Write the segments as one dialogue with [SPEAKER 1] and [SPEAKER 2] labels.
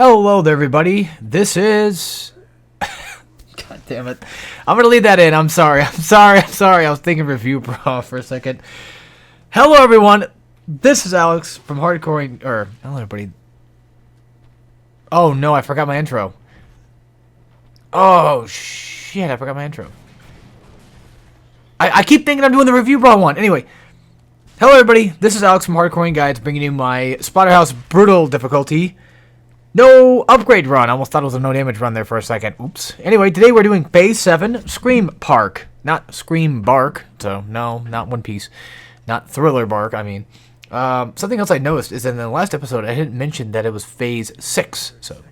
[SPEAKER 1] Hello there, everybody. This is... God damn it. I'm going to leave that in. I'm sorry. I was thinking Review Bra for a second. Hello, everyone. This is Alex from Hardcore... hello, everybody. Oh, no. I forgot my intro. Oh, shit. I forgot my intro. I keep thinking I'm doing the Review Bra one. Anyway. Hello, everybody. This is Alex from Hardcore Guides bringing you my Splatterhouse Brutal difficulty. No upgrade run. I almost thought it was a no damage run there for a second. Oops. Anyway, today we're doing Phase 7, Scream Park. Not Scream Bark. So, no, not One Piece. Not Thriller Bark, I mean. Something else I noticed is that in the last episode, I didn't mention that it was Phase 6. So,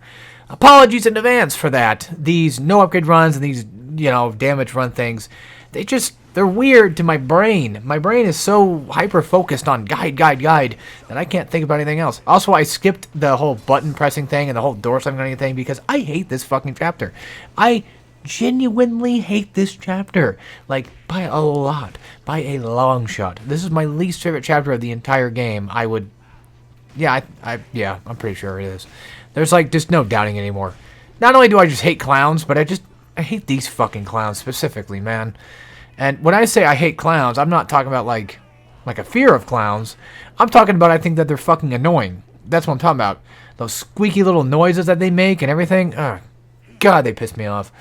[SPEAKER 1] apologies in advance for that. These no upgrade runs and these, damage run things, they're weird to my brain. My brain is so hyper-focused on guide, that I can't think about anything else. Also, I skipped the whole button pressing thing and the whole door slamming thing because I hate this fucking chapter. I genuinely hate this chapter. Like, by a lot. By a long shot. This is my least favorite chapter of the entire game. I'm pretty sure it is. There's, just no doubting anymore. Not only do I just hate clowns, but I hate these fucking clowns specifically, man. And when I say I hate clowns, I'm not talking about, like a fear of clowns. I'm talking about I think that they're fucking annoying. That's what I'm talking about. Those squeaky little noises that they make and everything. Ugh. God, they piss me off.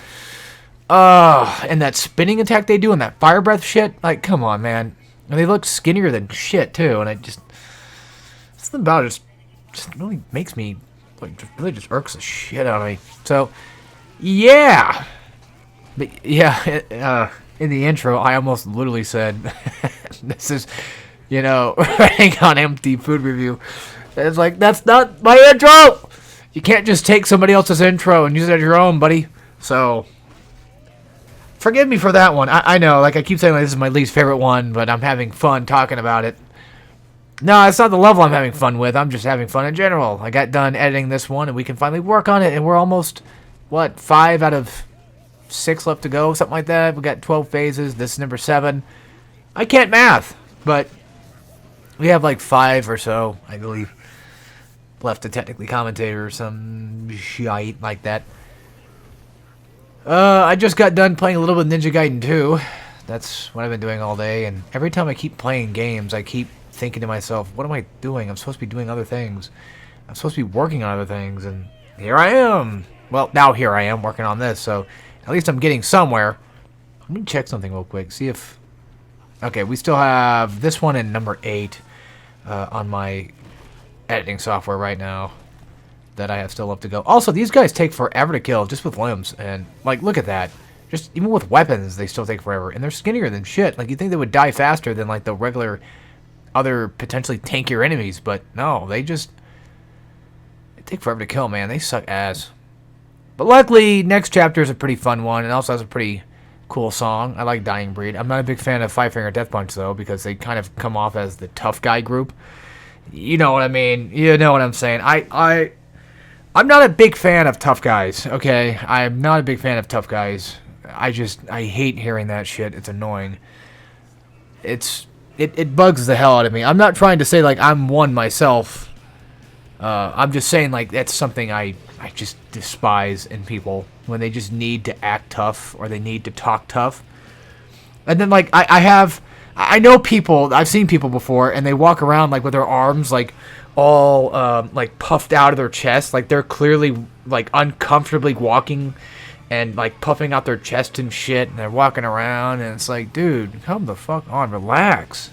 [SPEAKER 1] And that spinning attack they do and that fire breath shit. Like, come on, man. And they look skinnier than shit, too. And something about it just really makes me, just irks the shit out of me. So, yeah. But, yeah, in the intro, I almost literally said, this is, running on empty food review. It's like, that's not my intro! You can't just take somebody else's intro and use it as your own, buddy. So, forgive me for that one. I know, I keep saying this is my least favorite one, but I'm having fun talking about it. No, it's not the level I'm having fun with. I'm just having fun in general. I got done editing this one, and we can finally work on it, and we're almost, 5 out of 6 left to go, something like that. We got 12 phases. This is number 7. I can't math, but we have 5 or so, I believe, left to technically commentate or some shite like that. I just got done playing a little bit of Ninja Gaiden 2. That's what I've been doing all day, and every time I keep playing games, I keep thinking to myself, what am I doing? I'm supposed to be doing other things. I'm supposed to be working on other things, and here I am. Well, now here I am working on this, so at least I'm getting somewhere. Let me check something real quick. See if... Okay, we still have this one in number 8 on my editing software right now that I have still left to go. Also, these guys take forever to kill just with limbs. And, look at that. Just even with weapons, they still take forever. And they're skinnier than shit. You'd think they would die faster than, the regular other potentially tankier enemies. But, no, they take forever to kill, man. They suck ass. But luckily, next chapter is a pretty fun one, and also has a pretty cool song. I like Dying Breed. I'm not a big fan of Five Finger Death Punch, though, because they kind of come off as the tough guy group. You know what I mean. You know what I'm saying. I'm not a big fan of tough guys, okay? I'm not a big fan of tough guys. I hate hearing that shit. It's annoying. It bugs the hell out of me. I'm not trying to say, I'm one myself. I'm just saying, that's something I just despise in people when they just need to act tough or they need to talk tough. And then, I know people, I've seen people before, and they walk around, with their arms, all, puffed out of their chest. They're clearly, uncomfortably walking and, puffing out their chest and shit, and they're walking around, and it's dude, come the fuck on, relax.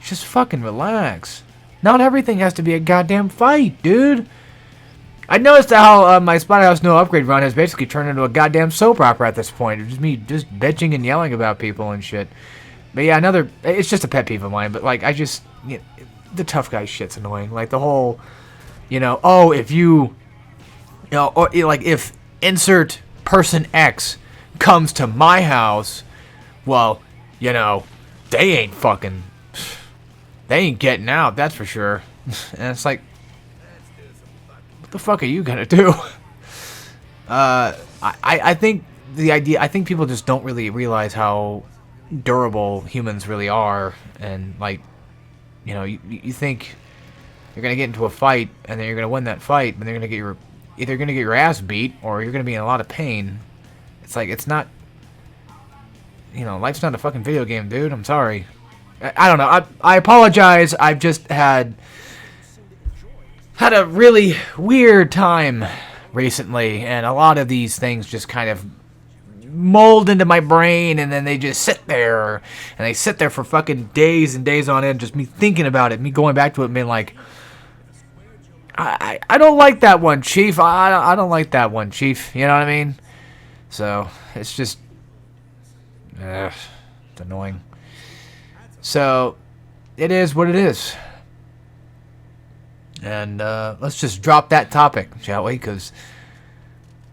[SPEAKER 1] Just fucking relax. Not everything has to be a goddamn fight, dude. I noticed how my Splatterhouse no upgrade run has basically turned into a goddamn soap opera at this point. It's just me just bitching and yelling about people and shit. But yeah, it's just a pet peeve of mine, but the tough guy shit's annoying. The whole, oh, if or if insert person X comes to my house, well, they ain't fucking... They ain't getting out, that's for sure. And it's what the fuck are you gonna do? I think I think people just don't really realize how durable humans really are, and you think you're gonna get into a fight and then you're gonna win that fight, but they're gonna get your either you're going to get your ass beat or you're going to be in a lot of pain. It's like, it's not, life's not a fucking video game, dude. I'm sorry. I don't know. I apologize. I've just had a really weird time recently, and a lot of these things just kind of mold into my brain, and then they just sit there, and they sit there for fucking days and days on end, just me thinking about it, me going back to it and being like, I don't like that one, Chief. I don't like that one, Chief. You know what I mean? So, it's just, it's annoying. So, it is what it is. And let's just drop that topic, shall we? Because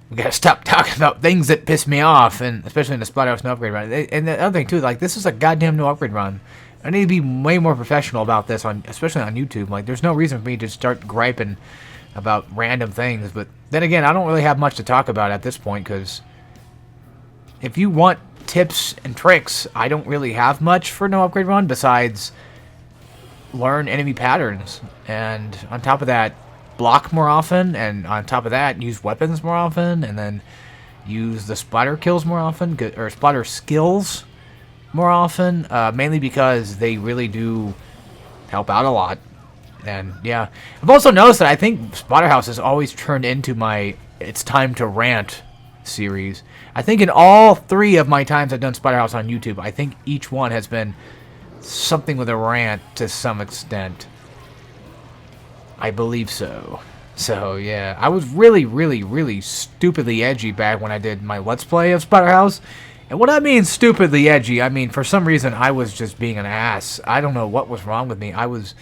[SPEAKER 1] we gotta stop talking about things that piss me off, and especially in the Splatterhouse no upgrade run. And the other thing too, like, this is a goddamn no upgrade run. I need to be way more professional about this, especially on YouTube. Like, there's no reason for me to start griping about random things. But then again, I don't really have much to talk about at this point, because if you want tips and tricks, I don't really have much for no upgrade run besides learn enemy patterns, and on top of that, block more often, and on top of that, use weapons more often, and then use the splatter kills more often, or splatter skills more often, mainly because they really do help out a lot. And yeah, I've also noticed that I think Splatterhouse has always turned into my It's Time to Rant series. I think in all 3 of my times I've done Splatterhouse on YouTube, I think each one has been something with a rant to some extent. I believe so. So, yeah. I was really, really, really stupidly edgy back when I did my Let's Play of Splatterhouse. And when I mean stupidly edgy, I mean for some reason I was just being an ass. I don't know what was wrong with me. I was,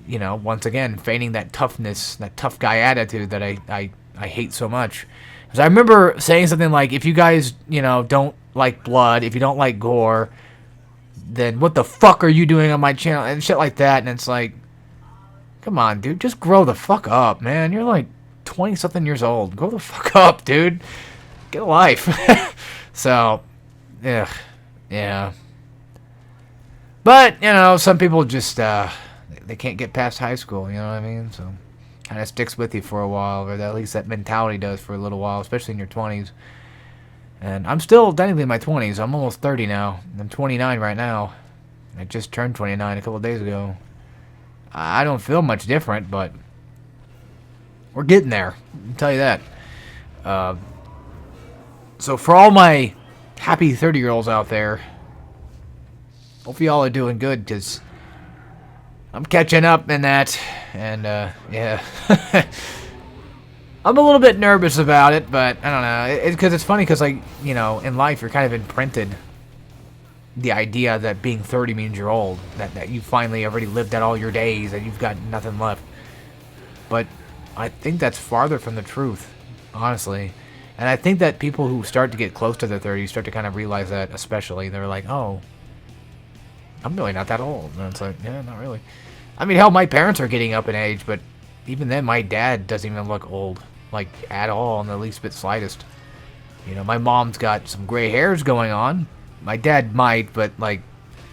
[SPEAKER 1] once again, feigning that toughness, that tough guy attitude that I hate so much. Because I remember saying something like, if you guys, don't like blood, if you don't like gore, then what the fuck are you doing on my channel? And shit like that. And it's like, come on, dude. Just grow the fuck up, man. You're like 20-something years old. Grow the fuck up, dude. Get a life. So, yeah. But, some people just, they can't get past high school, you know what I mean? So, kind of sticks with you for a while. Or at least that mentality does for a little while, especially in your 20s. And I'm still technically in my 20s. I'm almost 30 now. I'm 29 right now. I just turned 29 a couple of days ago. I don't feel much different, but we're getting there. I'll tell you that. So for all my happy 30-year-olds out there, hope y'all are doing good, because I'm catching up in that. And, yeah. I'm a little bit nervous about it, but I don't know. Because it's funny, because, like, in life, you're kind of imprinted the idea that being 30 means you're old. That you finally already lived out all your days, and you've got nothing left. But I think that's farther from the truth, honestly. And I think that people who start to get close to their 30s start to kind of realize that, especially. They're like, oh, I'm really not that old. And it's like, yeah, not really. I mean, hell, my parents are getting up in age, but even then, my dad doesn't even look old, like, at all, in the least bit slightest. My mom's got some gray hairs going on. My dad might, but, like,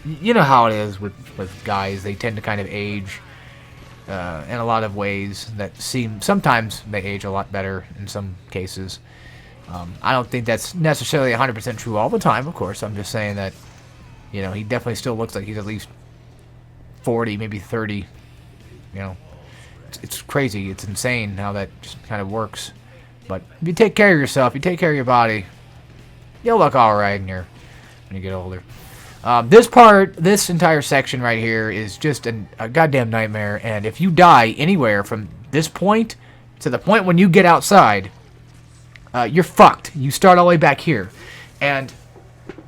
[SPEAKER 1] you know how it is with guys. They tend to kind of age in a lot of ways that seem, sometimes they age a lot better in some cases. I don't think that's necessarily 100% true all the time, of course. I'm just saying that, he definitely still looks like he's at least 40, maybe 30, It's crazy. It's insane how that just kind of works. But if you take care of yourself, you take care of your body, you'll look alright when you get older. This entire section right here is just a goddamn nightmare. And if you die anywhere from this point to the point when you get outside, you're fucked. You start all the way back here. And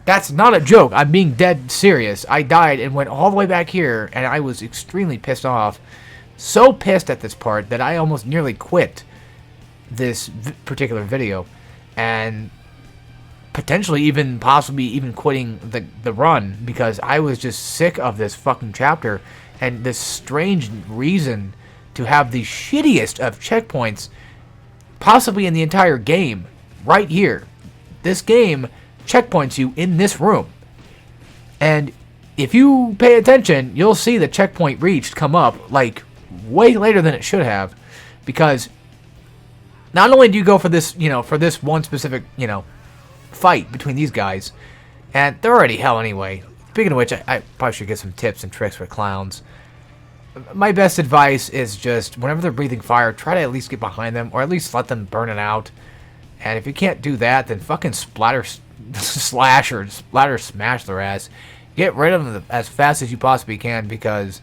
[SPEAKER 1] that's not a joke. I'm being dead serious. I died and went all the way back here, and I was extremely pissed off. So pissed at this part that I almost nearly quit this particular video, and potentially possibly even quitting the run, because I was just sick of this fucking chapter and this strange reason to have the shittiest of checkpoints possibly in the entire game right here. This game checkpoints you in this room, and if you pay attention, you'll see the checkpoint reached come up like way later than it should have, because not only do you go for this, for this one specific, fight between these guys, and they're already hell anyway. Speaking of which, I probably should get some tips and tricks for clowns. My best advice is just, whenever they're breathing fire, try to at least get behind them, or at least let them burn it out. And if you can't do that, then fucking splatter slash or splatter smash their ass. Get rid of them as fast as you possibly can, because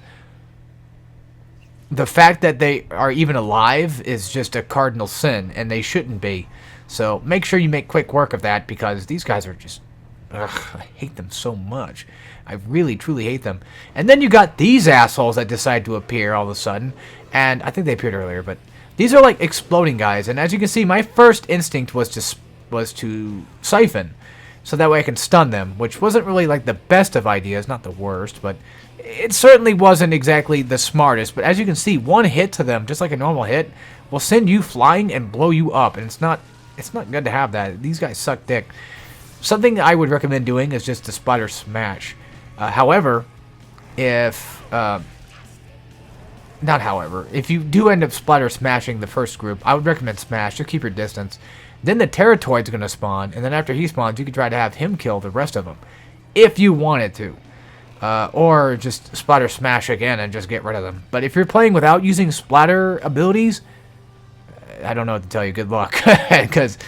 [SPEAKER 1] the fact that they are even alive is just a cardinal sin, and they shouldn't be. So make sure you make quick work of that, because these guys are just... Ugh, I hate them so much. I really, truly hate them. And then you got these assholes that decide to appear all of a sudden. And I think they appeared earlier, but these are like exploding guys. And as you can see, my first instinct was to siphon, so that way I can stun them, which wasn't really like the best of ideas, not the worst, but it certainly wasn't exactly the smartest. But as you can see, one hit to them, just like a normal hit, will send you flying and blow you up. And it's not good to have that. These guys suck dick. Something I would recommend doing is just to splatter smash. However, if you do end up splatter smashing the first group, I would recommend smash. Just keep your distance. Then the Terratoid's going to spawn, and then after he spawns, you can try to have him kill the rest of them, if you wanted to. Or just splatter smash again and just get rid of them. But if you're playing without using splatter abilities, I don't know what to tell you. Good luck, because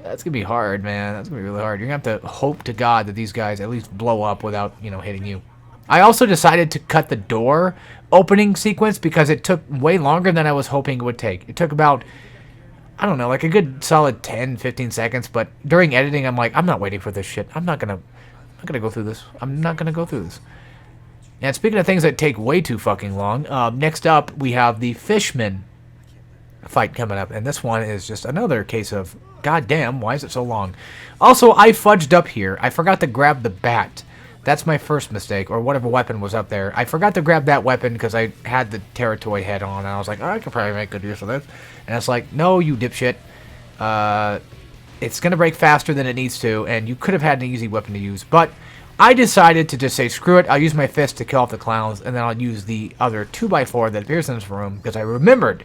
[SPEAKER 1] that's going to be hard, man. That's going to be really hard. You're going to have to hope to God that these guys at least blow up without, hitting you. I also decided to cut the door opening sequence because it took way longer than I was hoping it would take. It took about, I don't know, like a good solid 10, 15 seconds, but during editing, I'm like, I'm not waiting for this shit. I'm not going to go through this. I'm not going to go through this. And speaking of things that take way too fucking long, next up, we have the Fishman fight coming up, and this one is just another case of, god damn, why is it so long? Also, I fudged up here. I forgot to grab the bat. That's my first mistake, or whatever weapon was up there. I forgot to grab that weapon because I had the Terratoid head on, and I was like, oh, I could probably make good use of this. And it's like, no, you dipshit. It's going to break faster than it needs to, and you could have had an easy weapon to use. But I decided to just say, screw it, I'll use my fist to kill off the clowns, and then I'll use the other 2x4 that appears in this room, because I remembered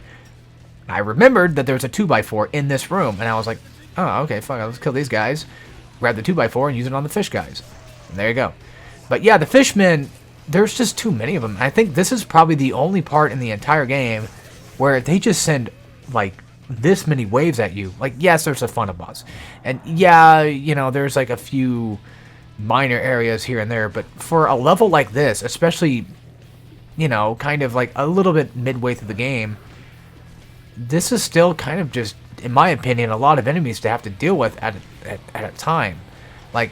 [SPEAKER 1] that there's a 2x4 in this room, and I was like, oh, okay, fuck, let's kill these guys, grab the 2x4 and use it on the fish guys. And there you go. But yeah, the fishmen, there's just too many of them. I think this is probably the only part in the entire game where they just send, like, this many waves at you. Like, yes, there's a funnel boss. And yeah, there's like a few minor areas here and there, but for a level like this, especially, kind of like a little bit midway through the game, this is still kind of just, in my opinion, a lot of enemies to have to deal with at a time. Like,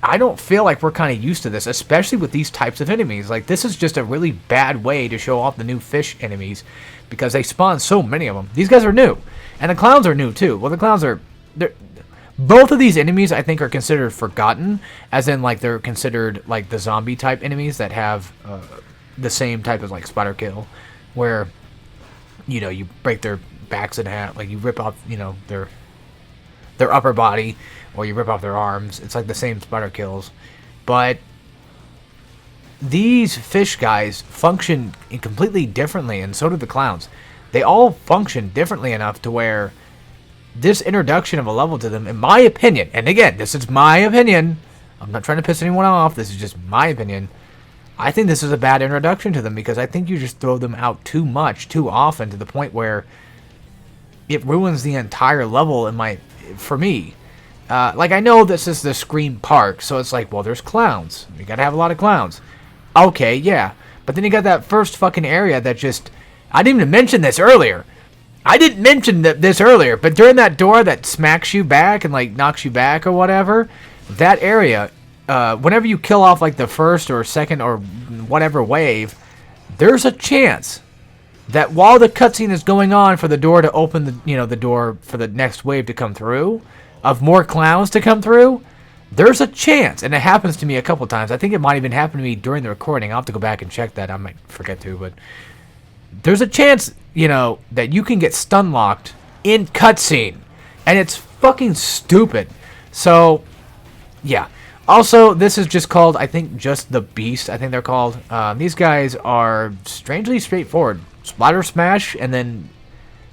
[SPEAKER 1] I don't feel like we're kind of used to this, especially with these types of enemies. Like, this is just a really bad way to show off the new fish enemies, because they spawn so many of them. These guys are new, and the clowns are new too. Well, the clowns are... Both of these enemies, I think, are considered forgotten, as in, like, they're considered, like, the zombie-type enemies that have the same type as, like, Spider Kill, where, you break their backs in half, like, you rip off, their upper body, or you rip off their arms. It's like the same Spider Kills. But these fish guys function completely differently, and so do the clowns. They all function differently enough to where this introduction of a level to them, in my opinion, and again, this is my opinion, I'm not trying to piss anyone off, this is just my opinion, I think this is a bad introduction to them, because I think you just throw them out too much, too often, to the point where it ruins the entire level for me. Like, I know this is the Scream Park, so it's like, well, there's clowns. You gotta have a lot of clowns. Okay, yeah. But then you got that first fucking area that just... I didn't even mention this earlier. This earlier, but during that door that smacks you back and, like, knocks you back or whatever, that area, whenever you kill off, like, the first or second or whatever wave, there's a chance that while the cutscene is going on for the door to open the door for the next wave to come through, of more clowns to come through, there's a chance, and it happens to me a couple times. I think it might even happen to me during the recording. I'll have to go back and check that. I might forget to, but there's a chance, that you can get stun locked in cutscene, and it's fucking stupid. So, yeah. Also, this is just called, I think, just the Beast, I think they're called. These guys are strangely straightforward. Splatter smash, and then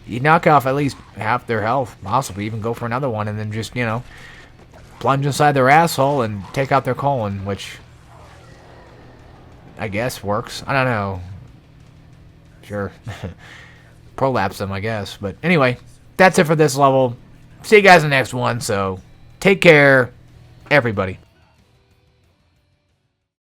[SPEAKER 1] you knock off at least half their health, possibly even go for another one, and then just, you know, plunge inside their asshole and take out their colon, which I guess works. I don't know. Sure. Prolapse them, I guess. But anyway, that's it for this level. See you guys in the next one, so take care, everybody.